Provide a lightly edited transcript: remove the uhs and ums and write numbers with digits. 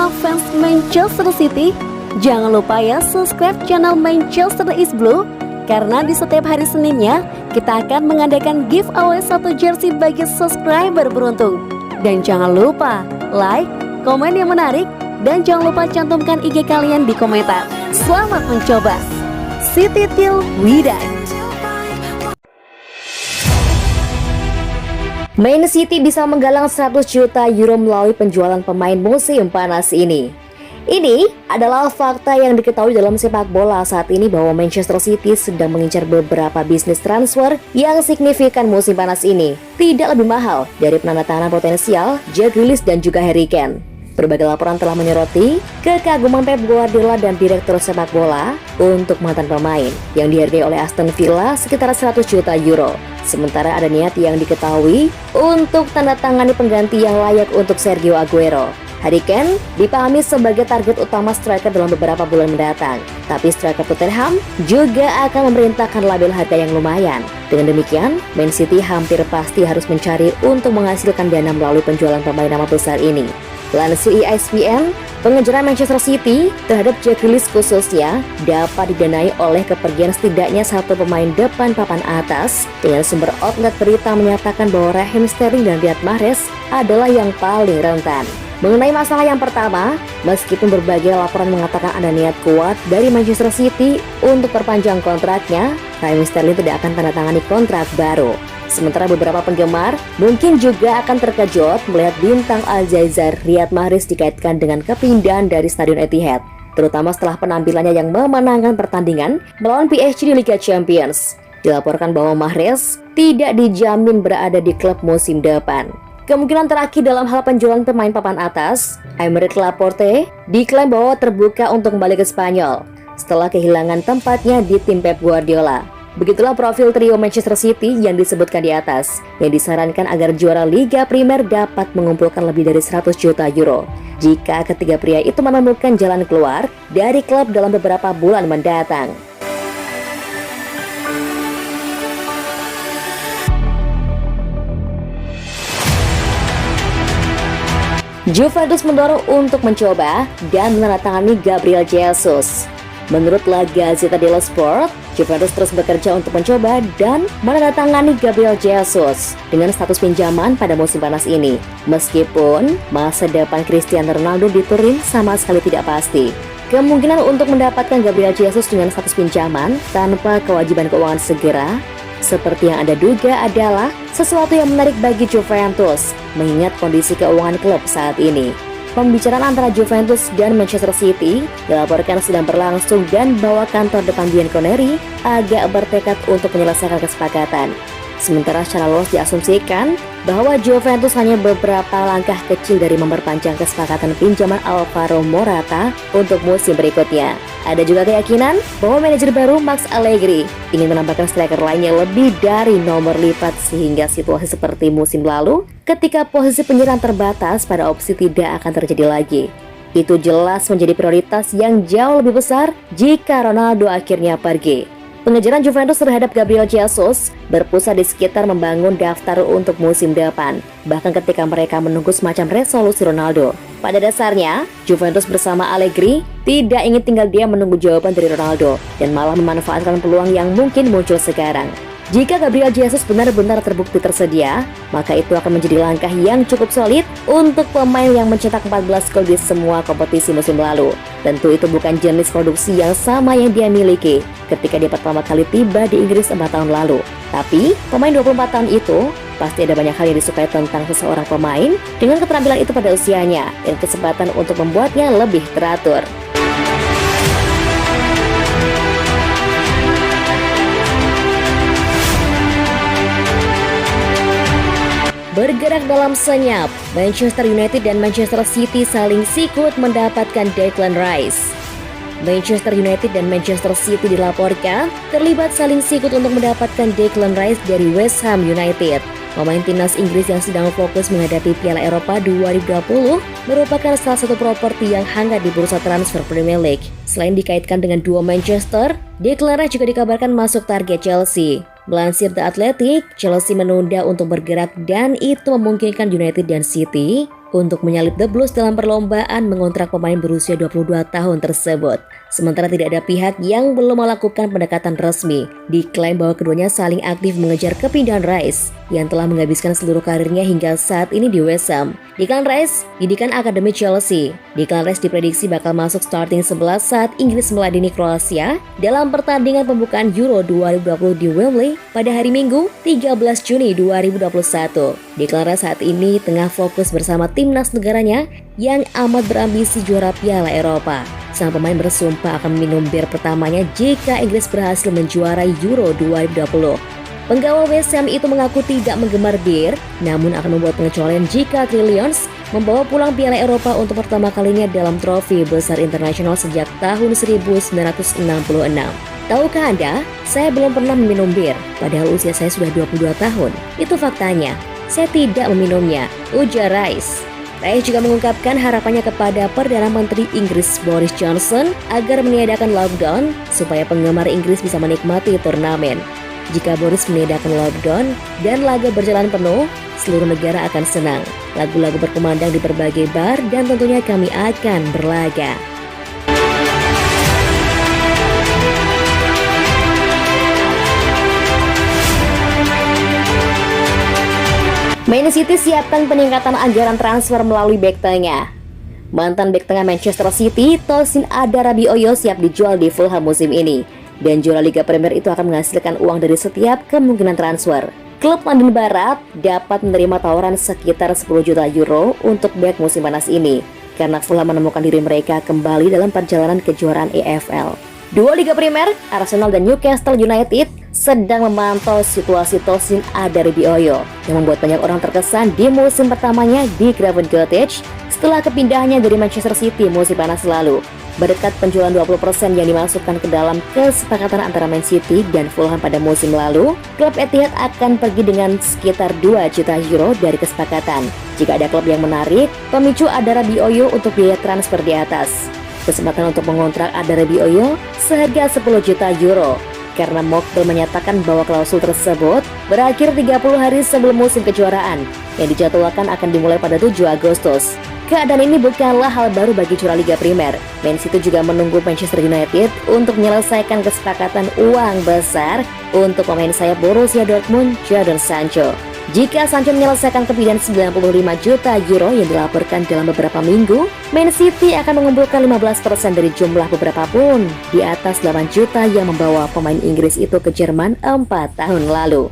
semua fans Manchester City, jangan lupa ya subscribe channel Manchester is Blue, karena di setiap hari Seninnya kita akan mengadakan giveaway 1 jersey bagi subscriber beruntung. Dan jangan lupa like, komen yang menarik, dan jangan lupa cantumkan IG kalian di komentar. Selamat mencoba. City till we die. Man City bisa menggalang 100 juta euro melalui penjualan pemain musim panas ini. Ini adalah fakta yang diketahui dalam sepak bola saat ini bahwa Manchester City sedang mengincar beberapa bisnis transfer yang signifikan musim panas ini. Tidak lebih mahal dari penandatanganan potensial Jack Grealish dan juga Harry Kane. Berbagai laporan telah menyoroti kekaguman Pep Guardiola dan direktur sepak bola untuk mantan pemain yang dihargai oleh Aston Villa sekitar 100 juta euro. Sementara ada niat yang diketahui untuk tanda tangani pengganti yang layak untuk Sergio Aguero. Harry Kane dipahami sebagai target utama striker dalam beberapa bulan mendatang. Tapi striker Tottenham juga akan memerintahkan label harga yang lumayan. Dengan demikian, Man City hampir pasti harus mencari untuk menghasilkan dana melalui penjualan pemain nama besar ini. Lansir ESPN, pengejaran Manchester City terhadap Jack Grealish khususnya dapat didanai oleh kepergian setidaknya 1 pemain depan papan atas, dengan sumber outlet berita menyatakan bahwa Raheem Sterling dan Riyad Mahrez adalah yang paling rentan. Mengenai masalah yang pertama, meskipun berbagai laporan mengatakan ada niat kuat dari Manchester City untuk perpanjang kontraknya, Raheem Sterling tidak akan tanda tangani kontrak baru. Sementara beberapa penggemar mungkin juga akan terkejut melihat bintang Aljazair Riyad Mahrez dikaitkan dengan kepindahan dari Stadion Etihad, terutama setelah penampilannya yang memenangkan pertandingan melawan PSG di Liga Champions. Dilaporkan bahwa Mahrez tidak dijamin berada di klub musim depan. Kemungkinan terakhir dalam hal penjualan pemain papan atas, Aymeric Laporte diklaim bahwa terbuka untuk kembali ke Spanyol setelah kehilangan tempatnya di tim Pep Guardiola. Begitulah profil trio Manchester City yang disebutkan di atas, yang disarankan agar juara Liga Primer dapat mengumpulkan lebih dari 100 juta euro jika ketiga pria itu menemukan jalan keluar dari klub dalam beberapa bulan mendatang. Juventus mendorong untuk mencoba dan menandatangani Gabriel Jesus. Menurut La Gazzetta dello Sport, Juventus terus bekerja untuk mencoba dan menandatangani Gabriel Jesus dengan status pinjaman pada musim panas ini. Meskipun masa depan Cristiano Ronaldo di Turin sama sekali tidak pasti. Kemungkinan untuk mendapatkan Gabriel Jesus dengan status pinjaman tanpa kewajiban keuangan segera, seperti yang Anda duga, adalah sesuatu yang menarik bagi Juventus, mengingat kondisi keuangan klub saat ini. Pembicaraan antara Juventus dan Manchester City dilaporkan sedang berlangsung dan bahwa kantor depan Bianconeri agak bertekad untuk menyelesaikan kesepakatan. Sementara secara luas diasumsikan bahwa Juventus hanya beberapa langkah kecil dari memperpanjang kesepakatan pinjaman Alvaro Morata untuk musim berikutnya. Ada juga keyakinan bahwa manajer baru Max Allegri ingin menambahkan striker lainnya lebih dari nomor lipat sehingga situasi seperti musim lalu ketika posisi penyerang terbatas pada opsi tidak akan terjadi lagi. Itu jelas menjadi prioritas yang jauh lebih besar jika Ronaldo akhirnya pergi. Pengejaran Juventus terhadap Gabriel Jesus berpusat di sekitar membangun daftar untuk musim depan, bahkan ketika mereka menunggu semacam resolusi Ronaldo. Pada dasarnya, Juventus bersama Allegri tidak ingin tinggal diam menunggu jawaban dari Ronaldo dan malah memanfaatkan peluang yang mungkin muncul sekarang. Jika Gabriel Jesus benar-benar terbukti tersedia, maka itu akan menjadi langkah yang cukup solid untuk pemain yang mencetak 14 gol di semua kompetisi musim lalu. Tentu itu bukan jenis produksi yang sama yang dia miliki ketika dia pertama kali tiba di Inggris 4 tahun lalu. Tapi, pemain 24 tahun itu pasti ada banyak hal yang disukai tentang seseorang pemain dengan keterampilan itu pada usianya dan kesempatan untuk membuatnya lebih teratur. Bergerak dalam senyap, Manchester United dan Manchester City saling sikut mendapatkan Declan Rice. Manchester United dan Manchester City dilaporkan terlibat saling sikut untuk mendapatkan Declan Rice dari West Ham United. Pemain timnas Inggris yang sedang fokus menghadapi Piala Eropa 2020 merupakan salah satu properti yang hangat di bursa transfer Premier League. Selain dikaitkan dengan duo Manchester, Declan Rice juga dikabarkan masuk target Chelsea. Melansir The Athletic, Chelsea menunda untuk bergerak dan itu memungkinkan United dan City untuk menyalip The Blues dalam perlombaan mengontrak pemain berusia 22 tahun tersebut. Sementara tidak ada pihak yang belum melakukan pendekatan resmi. Diklaim bahwa keduanya saling aktif mengejar kepindahan Rice yang telah menghabiskan seluruh karirnya hingga saat ini di West Ham. Declan Rice, didikan Akademi Chelsea. Declan Rice diprediksi bakal masuk starting 11 saat Inggris meladeni Kroasia dalam pertandingan pembukaan Euro 2020 di Wembley pada hari Minggu 13 Juni 2021. Declan Rice saat ini tengah fokus bersama timnas negaranya yang amat berambisi juara Piala Eropa. Sang pemain bersumpah akan meminum bir pertamanya jika Inggris berhasil menjuarai Euro 2020. Penggawa West Ham itu mengaku tidak menggemar bir, namun akan membuat pengecualian jika Trillions membawa pulang Piala Eropa untuk pertama kalinya dalam trofi besar internasional sejak tahun 1966. Tahukah Anda, saya belum pernah meminum bir, padahal usia saya sudah 22 tahun. Itu faktanya, saya tidak meminumnya, ujar Rice. Rice juga mengungkapkan harapannya kepada Perdana Menteri Inggris Boris Johnson agar meniadakan lockdown supaya penggemar Inggris bisa menikmati turnamen. Jika Boris meniadakan lockdown dan laga berjalan penuh, seluruh negara akan senang. Lagu-lagu berkumandang di berbagai bar dan tentunya kami akan berlaga. Man City siapkan peningkatan anggaran transfer melalui bek tengah. Mantan bek tengah Manchester City, Tosin Adarabioyo siap dijual di Fulham musim ini. Dan juara Liga Premier itu akan menghasilkan uang dari setiap kemungkinan transfer. Klub London Barat dapat menerima tawaran sekitar 10 juta euro untuk bek musim panas ini, karena Fulham menemukan diri mereka kembali dalam perjalanan kejuaraan EFL. Dua Liga Premier, Arsenal dan Newcastle United sedang memantau situasi Tosin Adarabioyo yang membuat banyak orang terkesan di musim pertamanya di Craven Cottage setelah kepindahannya dari Manchester City musim panas lalu. Berkat penjualan 20% yang dimasukkan ke dalam kesepakatan antara Man City dan Fulham pada musim lalu, klub Etihad akan pergi dengan sekitar 2 juta euro dari kesepakatan. Jika ada klub yang menarik, pemicu Adarabioyo untuk biaya transfer di atas. Kesempatan untuk mengontrak Adarabioyo seharga 10 juta euro. Karena Mokbel menyatakan bahwa klausul tersebut berakhir 30 hari sebelum musim kejuaraan yang dijadwalkan akan dimulai pada 7 Agustus. Keadaan ini bukanlah hal baru bagi juara Liga Primer. Man City juga menunggu Manchester United untuk menyelesaikan kesepakatan uang besar untuk pemain sayap Borussia Dortmund, Jadon Sancho. Jika Sancho menyelesaikan kepindahan 95 juta euro yang dilaporkan dalam beberapa minggu, Man City akan mengumpulkan 15% dari jumlah beberapa pun di atas 8 juta yang membawa pemain Inggris itu ke Jerman 4 tahun lalu.